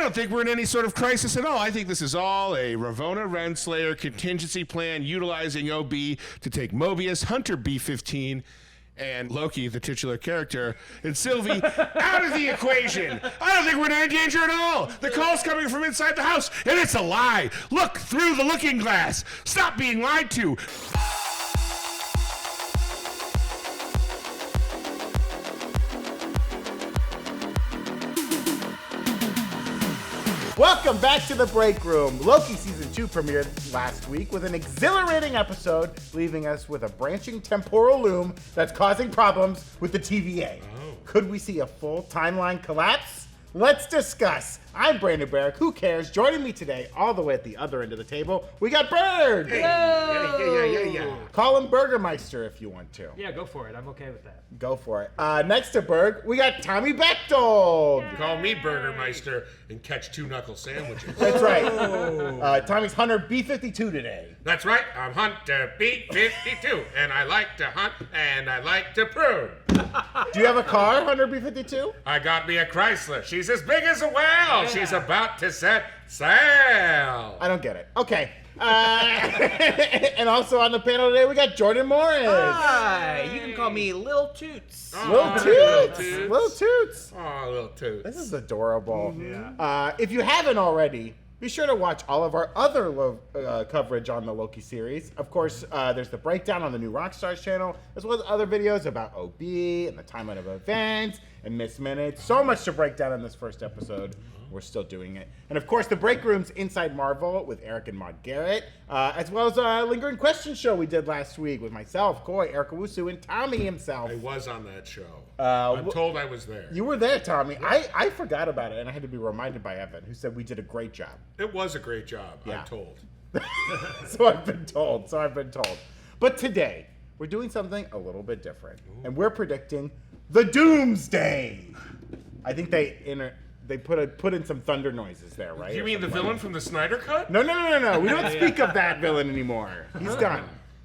don't think we're in any sort of crisis at all. I think this is all a Ravonna Renslayer contingency plan utilizing OB to take Mobius, Hunter B-15, and Loki, the titular character, and Sylvie out of the equation. I don't think we're in any danger at all. The call's coming from inside the house, and it's a lie. Look through the looking glass. Stop being lied to. Welcome back to the Breakroom. Loki Season 2 premiered last week with an exhilarating episode, leaving us with a branching temporal loom that's causing problems with the TVA. Could we see a full timeline collapse? Let's discuss. I'm Brandon Barrick. Who cares? Joining me today, all the way at the other end of the table, we got Berg. Hey. Yeah. Call him Burgermeister if you want to. Yeah, go for it. I'm okay with that. Go for it. Next to Berg, we got Tommy Bechtold. Call me Burgermeister and catch 2 knuckle sandwiches. That's right. Tommy's Hunter B-52 today. That's right. I'm Hunter B-52, and I like to hunt and I like to prune. Do you have a car, Hunter B-52? I got me a Chrysler. She's as big as a whale. Yeah. She's about to set sail. I don't get it. Okay. And also on the panel today, we got Jordan Morris. Hi. You can call me Lil Toots. Lil Toots. Oh, Lil Toots. This is adorable. Yeah. If you haven't already, be sure to watch all of our other coverage on the Loki series. Of course, there's the breakdown on the new Rockstars channel, as well as other videos about OB and the timeline of events and Miss Minutes. So much to break down in this first episode. We're still doing it. And of course, the Breakroom's Inside Marvel with Eric and Maud Garrett, as well as a Lingering Questions show we did last week with myself, Coy, Erica Wusu, and Tommy himself. I was on that show. I'm told I was there. You were there, Tommy. I forgot about it, and I had to be reminded by Evan, who said we did a great job. It was a great job, Yeah. I'm told. So I've been told. But today, we're doing something a little bit different. And we're predicting the Doomsday. I think they put in some thunder noises there, right? You mean the villain from the Snyder Cut? No. We don't speak of that villain anymore. He's done.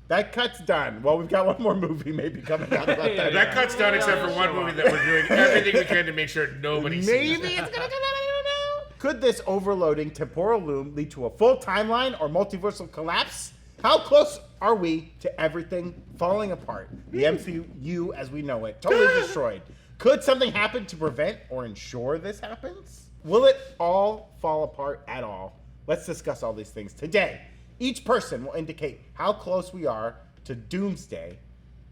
That cut's done. Well, we've got one more movie maybe coming out about that. That cut's done except for one movie that we're doing everything we can to make sure nobody sees. Maybe it's gonna come out. I don't know. Could this overloading temporal loom lead to a full timeline or multiversal collapse? How close are we to everything falling apart? The MCU as we know it, totally destroyed. Could something happen to prevent or ensure this happens? Will it all fall apart at all? Let's discuss all these things today. Each person will indicate how close we are to Doomsday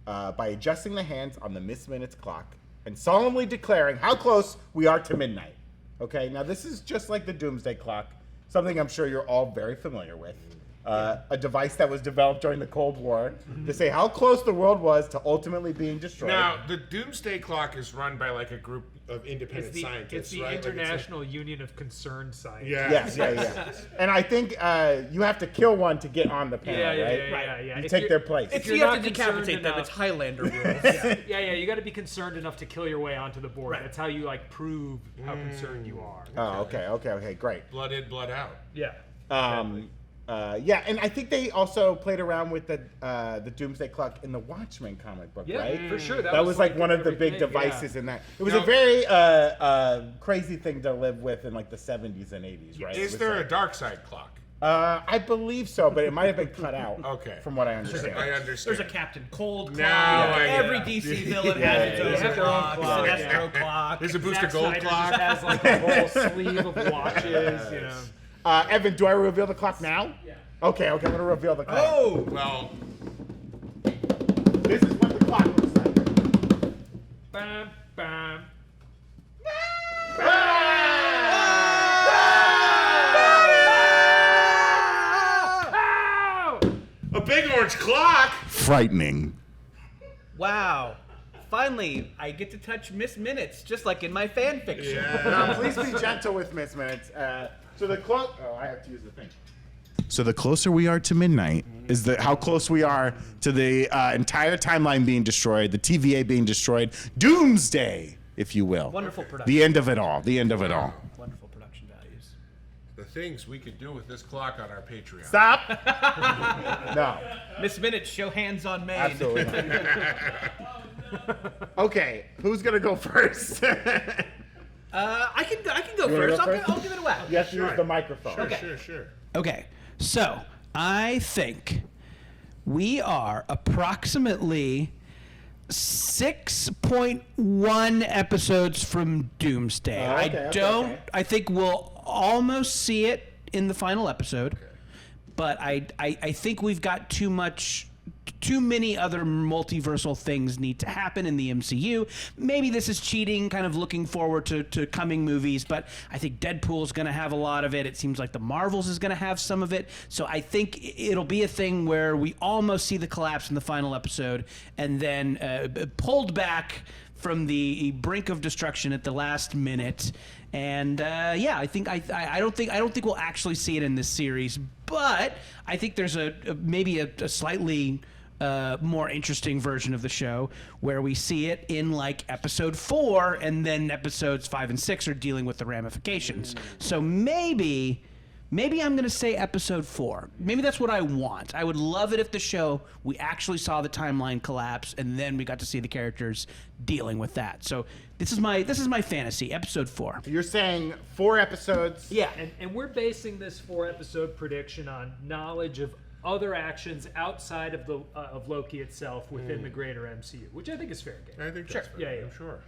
by adjusting the hands on the Miss Minutes clock and solemnly declaring how close we are to midnight. Okay, now this is just like the Doomsday clock, something I'm sure you're all very familiar with. A device that was developed during the Cold War to say how close the world was to ultimately being destroyed. Now, the Doomsday Clock is run by like a group of independent scientists, It's the right? International Union of Concerned Scientists. Yes. And I think you have to kill one to get on the panel, right? Yeah. You If take you're- their place. If you're you have not to decapitate concerned them, enough- it's Highlander rules. Yeah. You got to be concerned enough to kill your way onto the board. Right. That's how you like prove how concerned you are. Oh, okay, great. Blood in, blood out. Yeah. And I think they also played around with the Doomsday Clock in the Watchmen comic book, Yeah, right? for sure. That was like one of the big everything, devices in that. It was Now- a very crazy thing to live with in like the 70s and 80s, right? It Is was there like- a dark side clock? I believe so, but it might have been cut out. Okay. From what I understand. I understand. There's a Captain Cold clock. Now I get Every it. DC villain Yeah, has its yeah, own yeah. Have their own clock. clock. It's an Astro clock. There's a Booster Zack Gold Snyder clock. just has like a whole sleeve of watches, you know. Evan, do I reveal the clock now? Yeah. Okay, I'm gonna reveal the clock. Oh! Well, This is what the clock looks like. Bam, bam. a big orange clock. Frightening. Wow. Finally, I get to touch Miss Minutes, just like in my fan fiction. Now, please be gentle with Miss Minutes. So the clock. Oh, I have to use the thing. So the closer we are to midnight is how close we are to the entire timeline being destroyed, the TVA being destroyed, Doomsday, if you will. Wonderful production. The end of it all. The end of it all. Wonderful production values. The things we could do with this clock on our Patreon. Stop. No. Miss Minutes, show hands on main. Absolutely not. Okay, who's gonna go first? I can go wanna first. go first? I'll give it a whack. You have to use the microphone. Okay. Sure. Okay, so I think we are approximately 6.1 episodes from Doomsday. I think we'll almost see it in the final episode, but I think we've got too many other multiversal things need to happen in the MCU. Maybe this is cheating, kind of looking forward to coming movies, but I think Deadpool's going to have a lot of it. It seems like the Marvels is going to have some of it. So I think it'll be a thing where we almost see the collapse in the final episode and then pulled back from the brink of destruction at the last minute. And I think I don't think we'll actually see it in this series, but I think there's maybe a slightly more interesting version of the show where we see it in like episode 4, and then episodes 5 and 6 are dealing with the ramifications. So maybe I'm going to say episode 4. Maybe that's what I want. I would love it if the show, we actually saw the timeline collapse, and then we got to see the characters dealing with that. So this is my fantasy, episode 4. You're saying 4 episodes? Yeah. And we're basing this 4-episode prediction on knowledge of other actions outside of the of Loki itself within the greater MCU, which I think is fair game. I think that's fair. Yeah. Sure.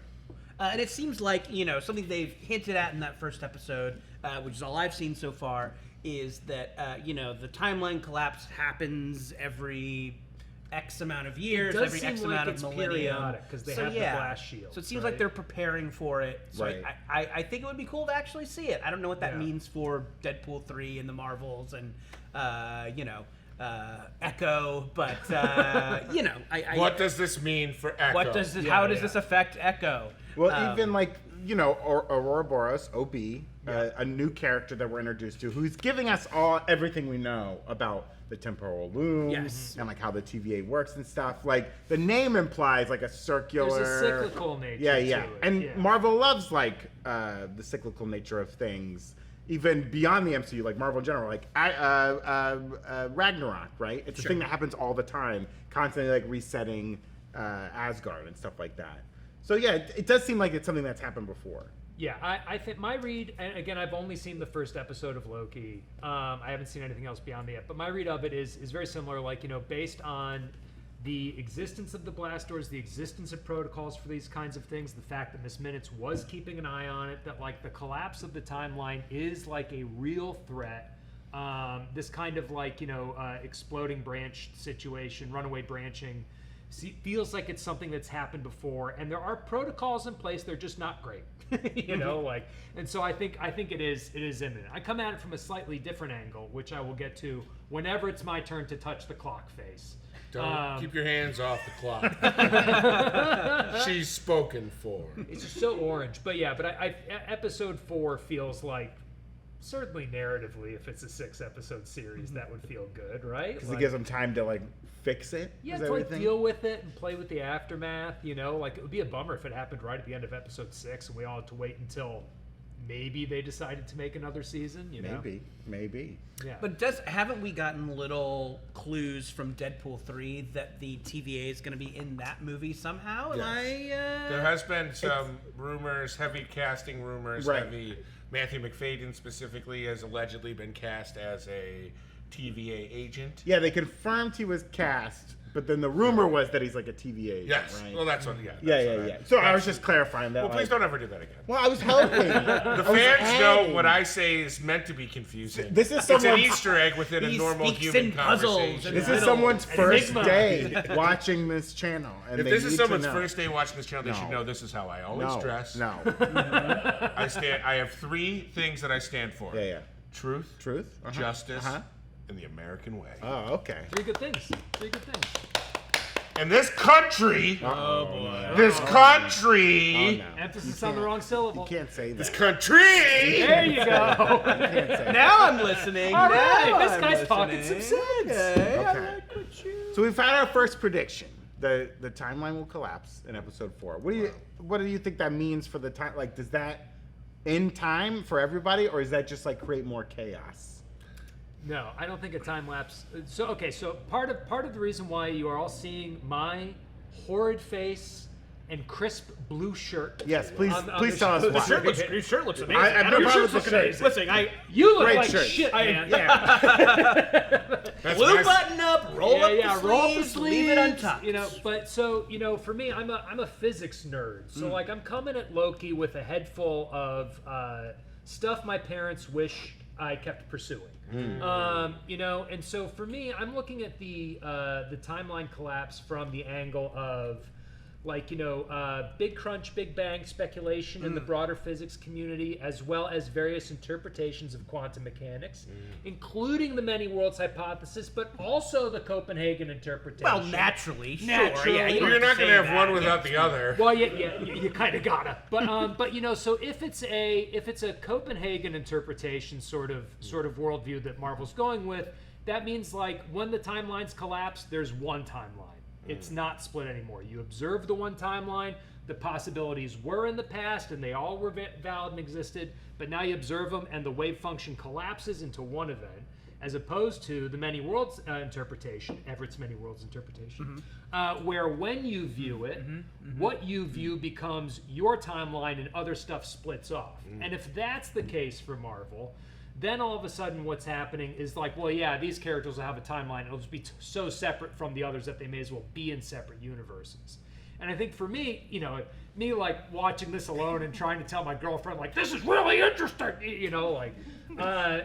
And it seems like, something they've hinted at in that first episode, which is all I've seen so far, is that, the timeline collapse happens every X amount of years, It does every seem X like amount it's of millennium. periodic, 'cause they have the blast shield, So it seems right? like they're preparing for it. So Right. I think it would be cool to actually see it. I don't know what that Yeah. means for Deadpool 3 and the Marvels and, Echo, but, What does this mean for Echo? how does this affect Echo? Well, even like, Aurora Boros, OB, a new character that we're introduced to, who's giving us everything we know about the temporal loom, Yes. and like how the TVA works and stuff. Like the name implies like a circular. There's a cyclical nature Yeah. to it. And Yeah. Marvel loves like the cyclical nature of things, even beyond the MCU, like Marvel in general, like Ragnarok, right? It's a thing that happens all the time, constantly like resetting Asgard and stuff like that. So yeah, it does seem like it's something that's happened before. Yeah, I think my read, and again, I've only seen the first episode of Loki. I haven't seen anything else beyond that. But my read of it is very similar, like, based on the existence of the blast doors, the existence of protocols for these kinds of things, the fact that Miss Minutes was keeping an eye on it, that like the collapse of the timeline is like a real threat. This kind of like, exploding branch situation, runaway branching, feels like it's something that's happened before, and there are protocols in place. They're just not great, and so I think it is imminent. I come at it from a slightly different angle, which I will get to whenever it's my turn to touch the clock face. Don't keep your hands off the clock. She's spoken for. It's just so orange, but episode 4 feels like, certainly narratively, if it's a 6-episode series, that would feel good, right? Because it gives them time to like fix it. Yeah, is to that what like you think? deal with it and play with the aftermath, like it would be a bummer if it happened right at the end of episode 6 and we all had to wait until maybe they decided to make another season, Maybe. Yeah. But haven't we gotten little clues from Deadpool 3 that the TVA is going to be in that movie somehow? There has been some rumors, heavy casting rumors. Right. Matthew McFadden specifically has allegedly been cast as a TVA agent. Yeah, they confirmed he was cast, but then the rumor was that he's like a TVA agent, Yes. right? Well, that's what. Yeah. Yeah. So I was just clarifying that. Well, please don't ever do that again. Well, I was hoping. The fans know what I say is meant to be confusing. This is It's an someone's- Easter egg within a He normal speaks human in puzzles conversation. and This is riddles. someone's first Enigma. day watching this channel, and If they this need is to someone's know. first day watching this channel, they No. should know this is how I always dress. No. I have 3 things that I stand for. Yeah. Truth, Truth, justice, and the American way. Oh, okay. 3 good things. And this country, Oh boy. this country, Emphasis on the wrong syllable. You can't say that. this country. There you go. You can't say that. Now I'm listening. All right, Now this I'm guy's talking some listening. sense. Okay. So we've had our first prediction. The timeline will collapse in episode 4. What do you think that means for the time? Like, does that end time for everybody, or does that just like create more chaos? No, I don't think a time lapse. So part of the reason why you are all seeing my horrid face and crisp blue shirt. Yes, please the tell us shirt. why. Your shirt looks amazing. I have no problem with the shirt. Listen, You look Great like shirt. shit, man. That's blue nice. button up, roll up the sleeves, leave it untucked. But so for me, I'm a physics nerd. So like I'm coming at Loki with a head full of stuff my parents wish I kept pursuing. And so for me, I'm looking at the timeline collapse from the angle of Big Crunch, Big Bang speculation in the broader physics community, as well as various interpretations of quantum mechanics, including the many worlds hypothesis, but also the Copenhagen interpretation. Well, naturally, sure. Naturally. Yeah, You're not going to have one without the other. Well, you kind of gotta. But so if it's a Copenhagen interpretation sort of worldview that Marvel's going with, that means like when the timelines collapse, there's one timeline. It's not split anymore. You observe the one timeline. The possibilities were in the past, and they all were valid and existed. But now you observe them, and the wave function collapses into one event, as opposed to the many worlds interpretation, Everett's many worlds interpretation, where when you view it, what you view becomes your timeline, and other stuff splits off. And if that's the case for Marvel, then all of a sudden what's happening is like, well, yeah, these characters will have a timeline. It'll just be so separate from the others that they may as well be in separate universes. And I think for me, me like watching this alone and trying to tell my girlfriend, like, this is really interesting, What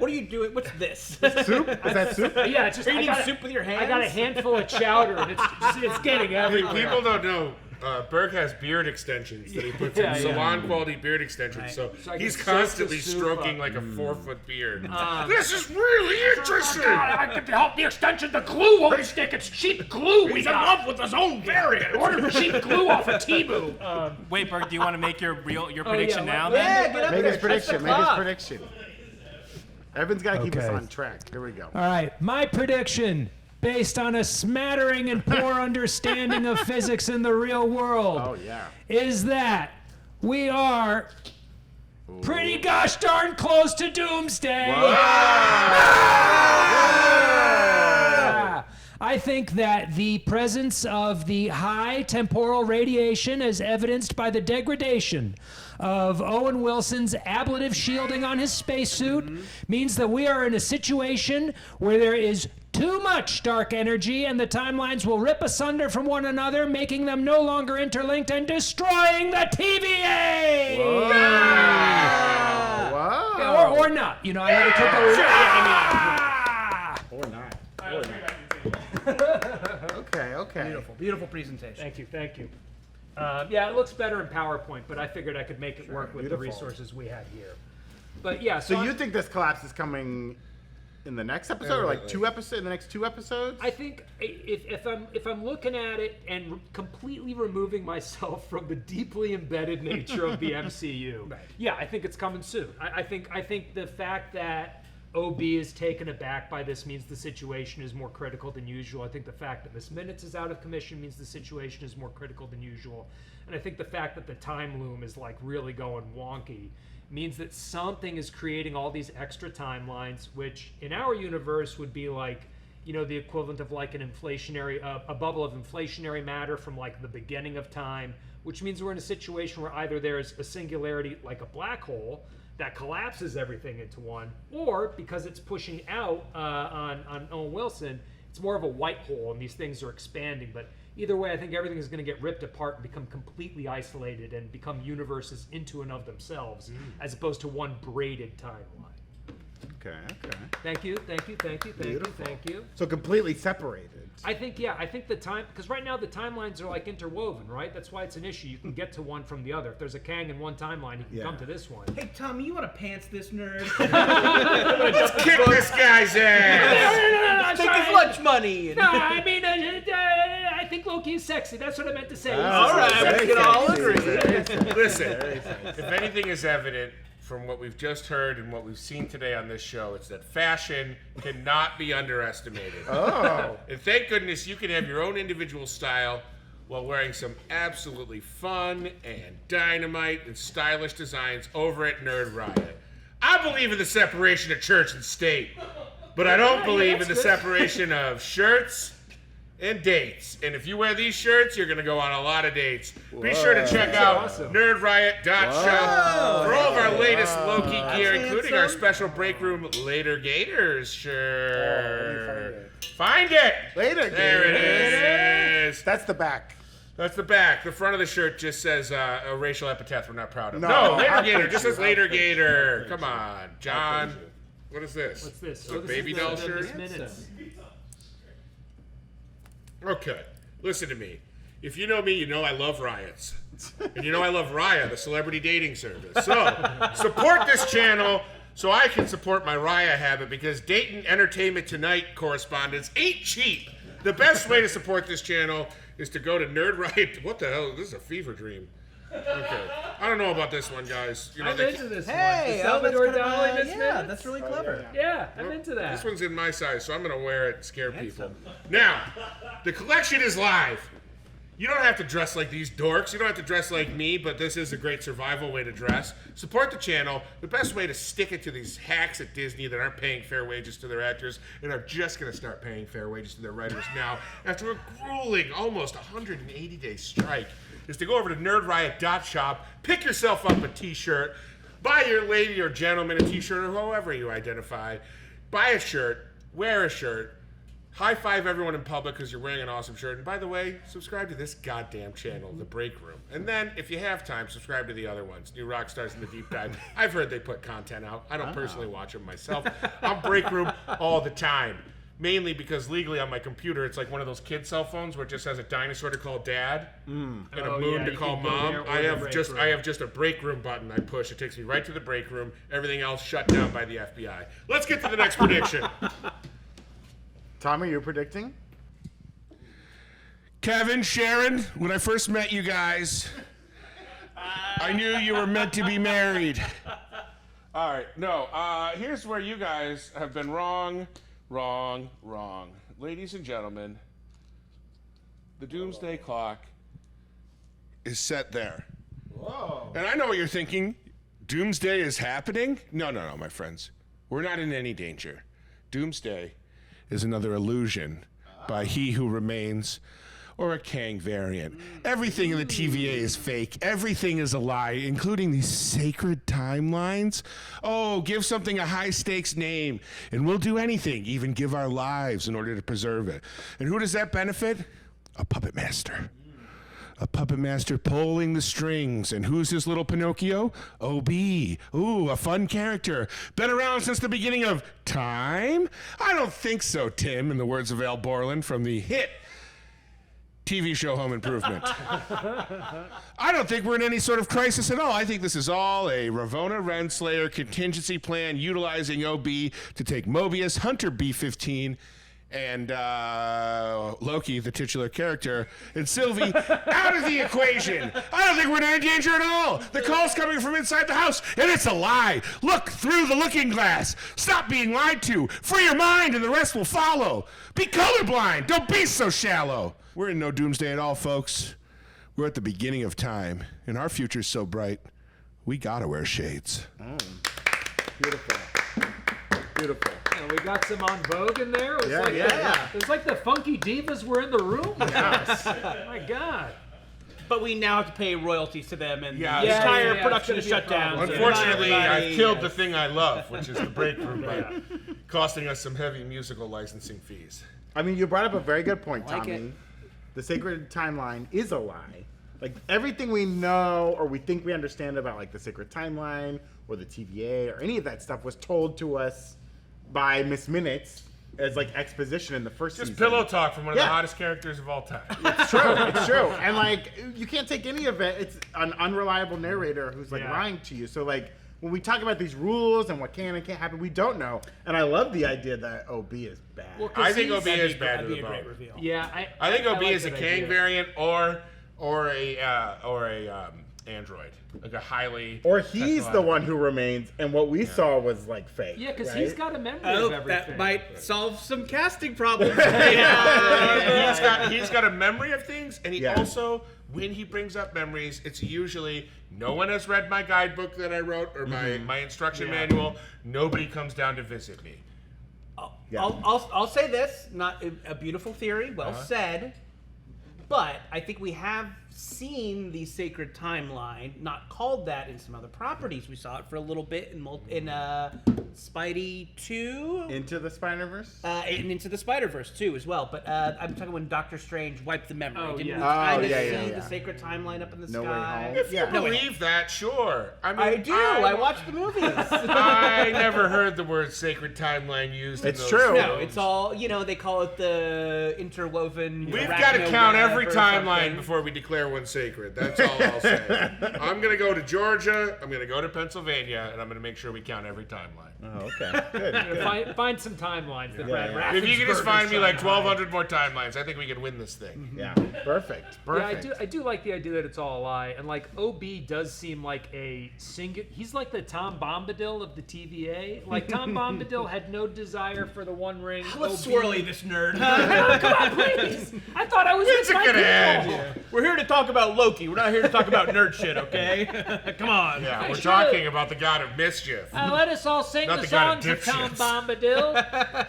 are you doing? What's this? Soup? Is that soup? Yeah, it's just Are you I eating got soup with your hands? I got a handful of chowder, and it's getting everywhere. People don't know. Berg has beard extensions that he puts in, salon quality beard extensions. So I he's can constantly soak the soup stroking up. like a 4-foot beard. This is really interesting. I could help the extension. The glue won't stick. It's cheap glue. He's in love with his own variant. Ordered cheap glue off of Temu. Wait, Berg, do you want to make your prediction now? Yeah, get up Make there. his prediction. Make his prediction. Evan's got to keep us Okay. on track. Here we go. All right, my prediction, based on a smattering and poor understanding of physics in the real world, Oh, yeah. is that we are pretty gosh darn close to Doomsday. I think that the presence of the high temporal radiation, as evidenced by the degradation of Owen Wilson's ablative shielding on his spacesuit, means that we are in a situation where there is too much dark energy and the timelines will rip asunder from one another, making them no longer interlinked and destroying the TVA! Wow. Yeah, or not. I had to take a... Or not. Okay. Beautiful presentation. Thank you. Yeah, it looks better in PowerPoint, but I figured I could make it work with beautiful. the resources we had here. But yeah, So you I'm- think this collapse is coming in the next episode, or like in the next 2 episodes? I think if I'm looking at it and completely removing myself from the deeply embedded nature of the MCU, yeah, I think it's coming soon. I think the fact that OB is taken aback by this means the situation is more critical than usual. I think the fact that Miss Minutes is out of commission means the situation is more critical than usual. And I think the fact that the time loom is like really going wonky means that something is creating all these extra timelines, which in our universe would be like, the equivalent of like an inflationary, a bubble of inflationary matter from like the beginning of time, which means we're in a situation where either there's a singularity like a black hole that collapses everything into one, or because it's pushing out on Owen Wilson, it's more of a white hole and these things are expanding. But either way, I think everything is going to get ripped apart and become completely isolated and become universes into and of themselves, as opposed to one braided timeline. Okay. Thank you. So completely separated. I think the time, because right now the timelines are like interwoven, right? That's why it's an issue. You can get to one from the other. If there's a Kang in one timeline, you can come to this one. Hey, Tommy, you want to pants this nerd? Kick this guy's ass. Take his lunch money. No, I mean, I think Loki is sexy. That's what I meant to say. All right, we can all agree. Listen, if anything is evident from what we've just heard and what we've seen today on this show, it's that fashion cannot be underestimated. Oh. And thank goodness you can have your own individual style while wearing some absolutely fun and dynamite and stylish designs over at Nerd Riot. I believe in the separation of church and state, but I don't believe in the separation of shirts and dates. And if you wear these shirts, you're going to go on a lot of dates. Be sure to check out nerdriot.shop for all of our latest Loki gear, including our special Breakroom Later Gators shirt. Find it! Later There it is. That's the back. That's the back. The front of the shirt just says a racial epithet we're not proud of. No, No, Later I'll Gator. punch Just you. says Later Gator. Come on, John. What is this? What's this? A baby doll shirt? Miss Minutes. Okay, listen to me. If you know me, you know I love riots. And you know I love Raya, the celebrity dating service. So, support this channel so I can support my Raya habit, because Dayton Entertainment Tonight correspondents ain't cheap. The best way to support this channel is to go to Nerd Riot. What the hell? This is a fever dream. Okay. I don't know about this one, guys. You know, I'm they- into this Hey, one. The Salvador that's kind Dali of, Miss yeah, Minutes? that's really clever. Yeah, I'm into that. This one's in my size, so I'm going to wear it and scare people. Now, the collection is live. You don't have to dress like these dorks. You don't have to dress like me, but this is a great survival way to dress. Support the channel. The best way to stick it to these hacks at Disney that aren't paying fair wages to their actors and are just going to start paying fair wages to their writers now after a grueling, almost 180-day strike, is to go over to nerdriot.shop, pick yourself up a t-shirt, buy your lady or gentleman a t-shirt or however you identify, buy a shirt, wear a shirt, high-five everyone in public because you're wearing an awesome shirt. And by the way, subscribe to this goddamn channel, The Breakroom. And then, if you have time, subscribe to the other ones, New Rockstars and The Deep Dive. I've heard they put content out. I don't personally watch them myself. I'm Breakroom all the time. Mainly because legally on my computer, it's like one of those kid cell phones where it just has a dinosaur to call dad and a Oh, moon yeah, to you call can go mom. there or I the have Breakroom. just a break room button I push. It takes me right to the break room. Everything else shut down by the FBI. Let's get to the next prediction. Tom, are you predicting? Kevin, Sharon, when I first met you guys, I knew you were meant to be married. All right, no, here's where you guys have been wrong. Ladies and gentlemen, the Doomsday Clock is set there. Whoa. And I know what you're thinking. Doomsday is happening? No, my friends. We're not in any danger. Doomsday is another illusion by He Who Remains, or a Kang variant. Everything in the TVA is fake. Everything is a lie, including these sacred timelines. Oh, give something a high-stakes name, and we'll do anything, even give our lives in order to preserve it. And who does that benefit? A puppet master. A puppet master pulling the strings. And who's his little Pinocchio? OB. Ooh, a fun character. Been around since the beginning of time? I don't think so, Tim, in the words of Al Borland from the hit TV show Home Improvement. I don't think we're in any sort of crisis at all. I think this is all a Ravonna Renslayer contingency plan utilizing OB to take Mobius, Hunter B-15, and Loki, the titular character, and Sylvie out of the equation. I don't think we're in any danger at all. The call's coming from inside the house, and it's a lie. Look through the looking glass. Stop being lied to. Free your mind, and the rest will follow. Be colorblind. Don't be so shallow. We're in no doomsday at all, folks. We're at the beginning of time, and our future's so bright, we gotta wear shades. Beautiful. Beautiful. And we got some on Vogue in there. It was like yeah. It was like the funky divas were in the room. Yes. My God. But we now have to pay royalties to them, and Yeah, the yeah, entire yeah, production it's is gonna be shut a down. problem. so Unfortunately, not I everybody- killed the thing I love, which is the break room, by costing us some heavy musical licensing fees. I mean, you brought up a very good point, Like Tommy. it. The sacred timeline is a lie. Like, everything we know or we think we understand about, like, the sacred timeline or the TVA or any of that stuff was told to us by Miss Minutes as, like, exposition in the first Just season. pillow talk from one of the Yeah. hottest characters of all time. It's true. It's true. And, like, you can't take any of it. It's an unreliable narrator who's, like, Yeah. lying to you. So, like, when we talk about these rules and what can and can't happen, we don't know. And I love the idea that OB is bad. Well, 'cause I think he's- OB is bad to That'd the be a great bone. reveal. Yeah, I think OB like is a that Kang idea. variant or a android, like a highly. Or he's the technological- one who remains, and what we saw was, like, fake. Yeah, because right? he's got a memory Oh, of everything. that might solve some casting problems. He's got a memory of things, and he Yeah. also, when he brings up memories, it's usually no one has read my guidebook that I wrote or my instruction manual. Nobody comes down to visit me. Yeah. I'll say this, not a beautiful theory, well said, but I think we have seen the sacred timeline, not called that in some other properties. We saw it for a little bit in Spidey 2. Into the Spider-Verse? And Into the Spider-Verse too, as well. But I'm talking when Doctor Strange wiped the memory. Oh, Didn't yeah. we kind of yeah, see yeah. the sacred timeline up in the No Way sky? Home. If you Yeah. believe that, sure. I mean, I do. I watched the movies. I never heard the word sacred timeline used. It's in those true. No, films. it's all, they call it the interwoven. We've got to count every timeline something. before we declare one sacred. That's all I'll say. I'm going to go to Georgia, I'm going to go to Pennsylvania, and I'm going to make sure we count every timeline. Oh, okay. Good. Find some timelines that Brad yeah. If you can just find me like Raffensperger's 1,200 more timelines, I think we can win this thing. Yeah. Perfect. Yeah, Perfect. I do like the idea that it's all a lie, and like OB does seem like a singular. He's like the Tom Bombadil of the TVA. Like Tom Bombadil had no desire for the One Ring. Let's OB swirly this nerd. Come on, please! I thought I was It's with a my good people. ad. We're here to talk about Loki. We're not here to talk about nerd shit, okay? Come on. Yeah, we're should- talking about the god of mischief. Let us all sing Not the the god of songs of Tom dipshits. Bombadil.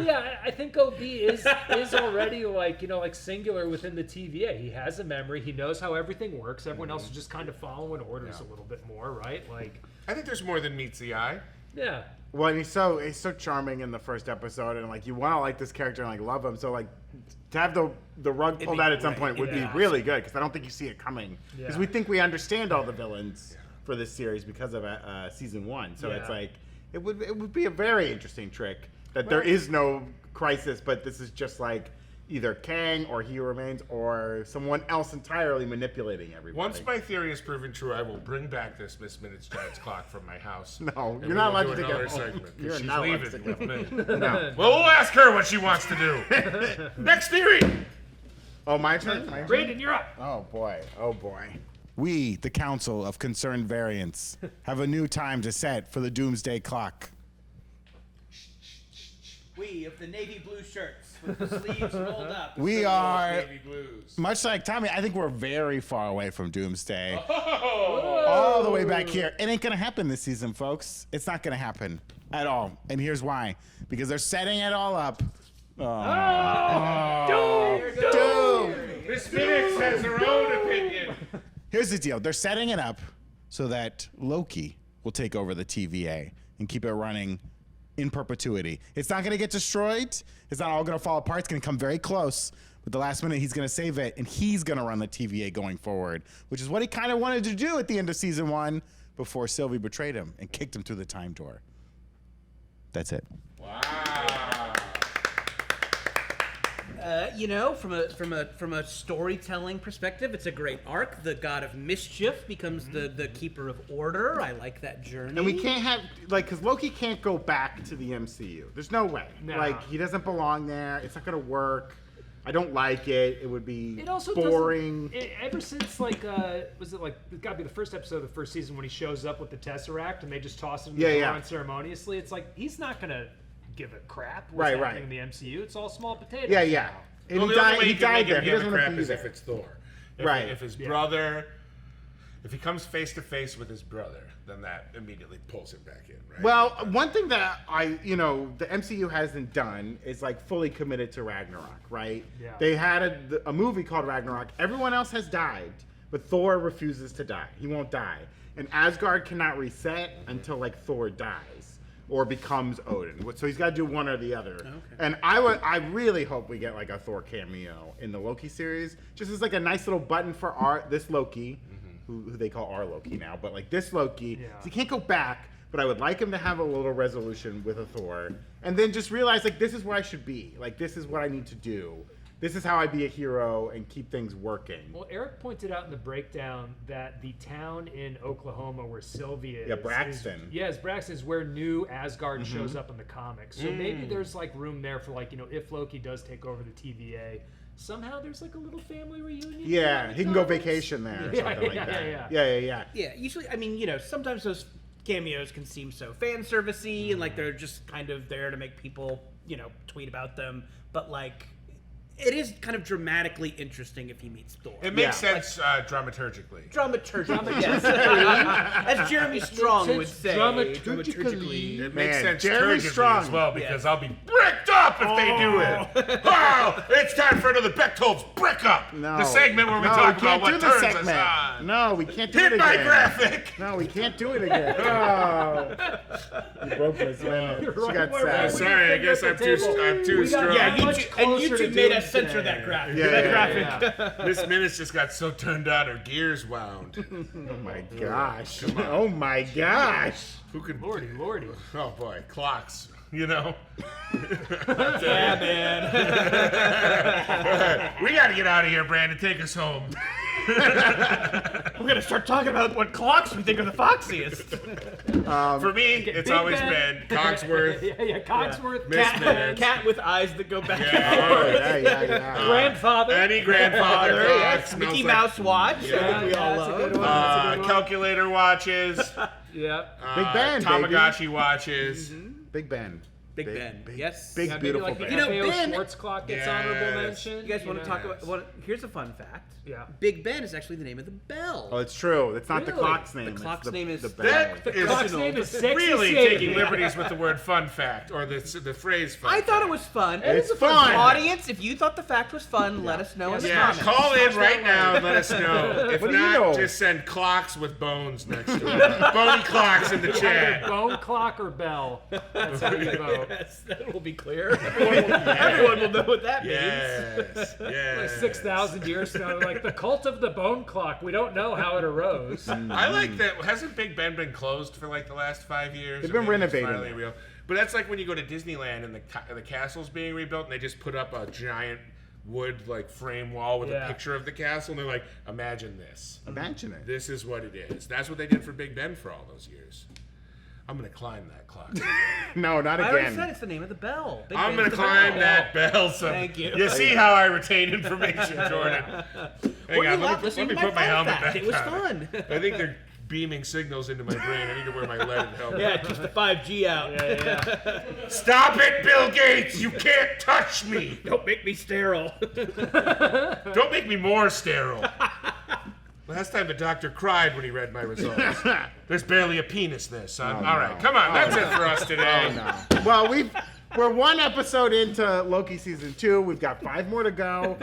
Yeah, I think OB is already like singular within the TVA. He has a memory. He knows how everything works. Everyone else is just kind of following orders a little bit more, right? Like, I think there's more than meets the eye. yeah. Well, and he's so charming in the first episode, and like you want to like this character and like love him. So like to have the rug pulled out at some point would be really good because I don't think you see it coming. Because we think we understand all the villains for this series because of season 1. So it's like it would be a very interesting trick that there is no crisis, but this is just like either Kang or He Remains or someone else entirely manipulating everybody. Once my theory is proven true, I will bring back this Miss Minutes Giants clock from my house. No, and you're we not will allowed do to take another it home. segment. 'Cause You're she's not allowed to leaving take it with me. No. Well, we'll ask her what she wants to do. Next theory. Oh, my turn? My turn? Brandon, you're up. Oh boy, oh boy. We, the Council of Concerned Variants, have a new time to set for the Doomsday Clock. We of the navy blue shirts with the sleeves rolled up. We are, Navy Blues. much like Tommy, I think we're very far away from Doomsday. All the way back here. It ain't gonna happen this season, folks. It's not gonna happen at all. And here's why. Because they're setting it all up. Doom! Miss Minutes has her own opinion. Here's the deal. They're setting it up so that Loki will take over the TVA and keep it running in perpetuity. It's not going to get destroyed. It's not all going to fall apart. It's going to come very close. But the last minute, he's going to save it, and he's going to run the TVA going forward, which is what he kind of wanted to do at the end of season 1 before Sylvie betrayed him and kicked him through the time door. That's it. Wow. From a storytelling perspective, it's a great arc. The god of mischief becomes the keeper of order. I like that journey. And we can't have, like, because Loki can't go back to the MCU. There's no way. No. Like, he doesn't belong there. It's not going to work. I don't like it. It would be It also boring. ever since was it like it's got to be the first episode of the first season when he shows up with the Tesseract and they just toss him in the door unceremoniously. It's like he's not gonna give a crap what's Right, happening right. in the MCU. It's all small potatoes. Yeah, yeah. now. And Well, he the only died, way he you can died make there. him He give doesn't a want crap to be is there. if it's Thor. Right. If his brother, if he comes face to face with his brother, then that immediately pulls him back in, right? Well, one thing that the MCU hasn't done is like fully committed to Ragnarok, right? Yeah. They had a movie called Ragnarok. Everyone else has died, but Thor refuses to die. He won't die. And Asgard cannot reset until like Thor dies or becomes Odin. So he's got to do one or the other. Okay. And I really hope we get like a Thor cameo in the Loki series, just as like a nice little button for this Loki. Who they call our Loki now, but like this Loki, so he can't go back, but I would like him to have a little resolution with a Thor, and then just realize like this is where I should be, like this is what I need to do, this is how I be a hero and keep things working. Well, Eric pointed out in the breakdown that the town in Oklahoma where Sylvia is, Braxton. Braxton is where new Asgard shows up in the comics. So maybe there's like room there for like if Loki does take over the TVA. Somehow there's like a little family reunion. Yeah, he can go vacation there or something like that. Yeah. Yeah, usually, I mean, sometimes those cameos can seem so fan servicey and like they're just kind of there to make people, tweet about them. But like, it is kind of dramatically interesting if he meets Thor. It makes sense dramaturgically. Dramaturgically, yes. As Jeremy Strong would say. Dramaturgically. It makes sense Jeremy turgidly Strong. as well, because I'll be bricked up if they do it. Oh, it's time for another Bechtold's Brick Up. No. The segment where we No, talk we can't about what do the turns segment. us on. No, we can't do Hit it my again. graphic. No, we can't do it again. Oh. You broke this, man. She got sad. Sorry, I guess I'm too strong. Yeah, closer to YouTube made us Doomsday. censor that graphic. Yeah, that yeah, graphic. Miss Minutes just got so turned on, her gears wound. Oh my gosh. Oh my gosh. Who could... Lordy. Oh boy, clocks. You know? Yeah, man. We gotta get out of here, Brandon. Take us home. We're gonna start talking about what clocks we think are the foxiest. For me, it's Big always Ben. been Cogsworth. Yeah, Cogsworth. Miss Minutes. Cat with eyes that go back. Oh, yeah. Grandfather. Any grandfather clock Yes. smells Mickey like- Mouse watch. I think we all that's a good love. one. That's a good one. Calculator watches. Yeah. Big Ben, Tamagotchi watches. Big Ben. Big Ben. Yes. Big, Yeah, maybe beautiful like the Ben. You know, FAO Ben- Schwartz clock gets Yes. honorable mention. You guys want to know? talk about? Here's a fun fact. Yeah. Big Ben is actually the name of the bell. Oh, it's true. It's not the Really? clock's name. The it's clock's name is- the That bell. is Clock's name is Sexy really Sadie. taking liberties with the word fun fact, or the phrase fun I thought fact. it was fun. It's fun. Audience, if you thought the fact was fun, let us know in the Yeah, comments. call in right now and let us know. If What do you not, know? just send clocks with bones next to it. Bony clocks in the Either chat. bone clock or bell. That's how you vote. Yes, that will be clear. Everyone will know what that means. Yes, Like yes. 6,000 years ago, like the cult of the bone clock. We don't know how it arose. I like that. Hasn't Big Ben been closed for like the last 5 years? They've Or been maybe it's renovating finally it. real. But that's like when you go to Disneyland and the castle's being rebuilt, and they just put up a giant wood like frame wall with a Yeah. picture of the castle, and they're like, "Imagine this. Imagine it. This is what it is." That's what they did for Big Ben for all those years. I'm gonna climb that clock. No, not I already said again. it's the name of the bell. Big I'm Ben's gonna the climb bell. that bell. Thank you. You see how I retain information, Jordan? Hang What are on, you let me listening put to my my fun helmet fact? back It was on. fun. I think they're beaming signals into my brain. I need to wear my leaded helmet. Yeah, just the 5G out. Stop it, Bill Gates! You can't touch me! Don't make me sterile. Don't make me more sterile. Last time the doctor cried when he read my results. There's barely a penis there, son. All right, come on. That's it for us today. Well, we're one episode into Loki season 2. We've got 5 more to go.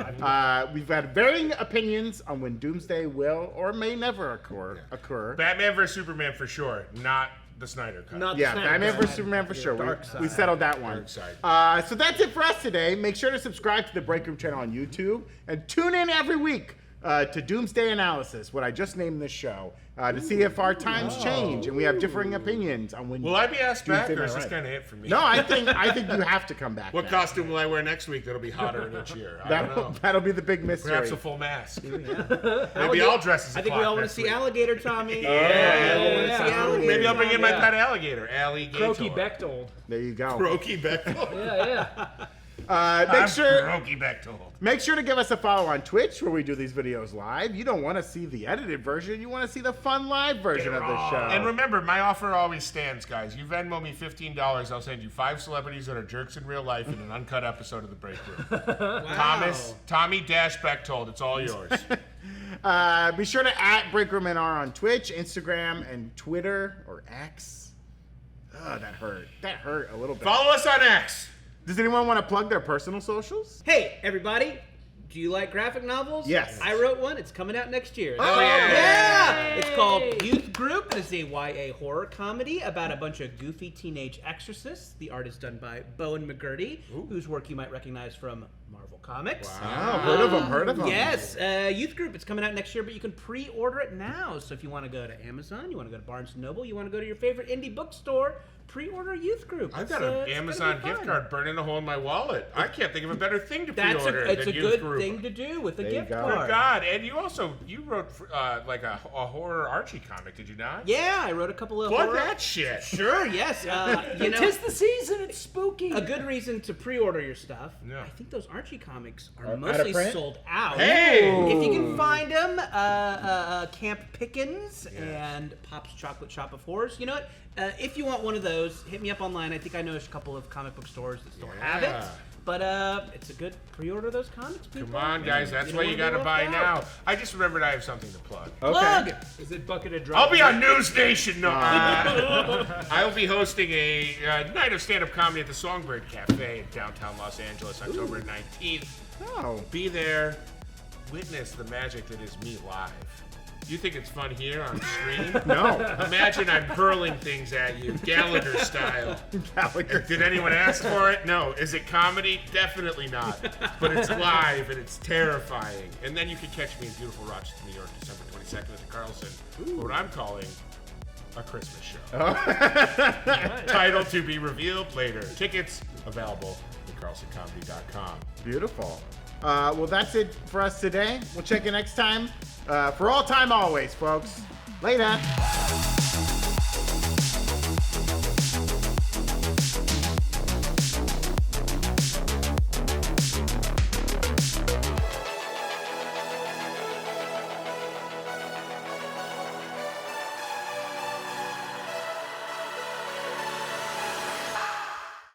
We've got varying opinions on when Doomsday will or may never occur. Batman vs Superman for sure, not the Snyder cut. Not Yeah, the Batman Snyder vs Superman for sure. Dark We side. settled that one. Dark side. So that's it for us today. Make sure to subscribe to the Breakroom channel on YouTube and tune in every week to Doomsday Analysis, what I just named this show, to see if our times change and we have differing opinions on when. Will I be asked back, Doomsday or is Night this Right. kind of it for me? No, I think you have to come back. What now. costume will I wear next week that'll be hotter in each year? I don't know. That'll be the big mystery. Perhaps a full mask. Maybe I'll dress as a I think we clock all want to next see week. alligator, Tommy. yeah. See alligator, Maybe I'll bring in my Yeah. pet alligator, Alligator. Croaky Bechtold. There you go. Croaky Bechtold. Yeah. Croaky Bechtold. Make sure to give us a follow on Twitch where we do these videos live. You don't want to see the edited version. You want to see the fun live version of the show. And remember, my offer always stands, guys. You Venmo me $15, I'll send you 5 celebrities that are jerks in real life in an uncut episode of The Breakroom. Tommy Bechtold, it's all yours. Be sure to @BreakroomNR on Twitch, Instagram, and Twitter, or X. Oh, that hurt. That hurt a little bit. Follow us on X. Does anyone want to plug their personal socials? Hey, everybody. Do you like graphic novels? Yes. I wrote one. It's coming out next year. Oh, yeah. It's called Youth Group. It is a YA horror comedy about a bunch of goofy teenage exorcists. The art is done by Bowen McGurty, whose work you might recognize from Marvel Comics. Oh, heard of them. Yes, Youth Group. It's coming out next year, but you can pre-order it now. So if you want to go to Amazon, you want to go to Barnes & Noble, you want to go to your favorite indie bookstore, pre-order Youth Group. I've got It's, an it's gonna Amazon be gift fun. card burning a hole in my wallet. I can't think of a better thing to It's pre-order a than Youth good Group. thing to do with a There you gift go. Good card. God. And you wrote like a horror Archie comic, did you not? Yeah, I wrote a couple of Plug horror. that shit. Sure, yes. You know, Tis the season. It's spooky. a good reason to pre-order your stuff. Yeah. I think those Archie comics are Out of mostly print? sold out. Hey! If you can find them, Camp Pickens and Pop's Chocolate Shop of Horrors. You know what? If you want one of those, hit me up online. I think I know a couple of comic book stores that still have it. But it's a good pre-order those comics, people. Come on, guys. That's why you got to buy now. I just remembered I have something to plug. Plug! Is it Bucket of Dry? I'll be on News Nation. No, I'll be hosting a night of stand-up comedy at the Songbird Cafe in downtown Los Angeles, October 19th. Oh. Be there. Witness the magic that is me live. You think it's fun here on stream? No. Imagine I'm hurling things at you, Gallagher style. Gallagher. Did anyone ask for it? No. Is it comedy? Definitely not. But it's live and it's terrifying. And then you can catch me in beautiful Rochester, New York, December 22nd at the Carlson, for what I'm calling a Christmas show. Title to be revealed later. Tickets available at carlsoncomedy.com. Beautiful. Well, that's it for us today. We'll check you next time. For all time, always, folks. Later.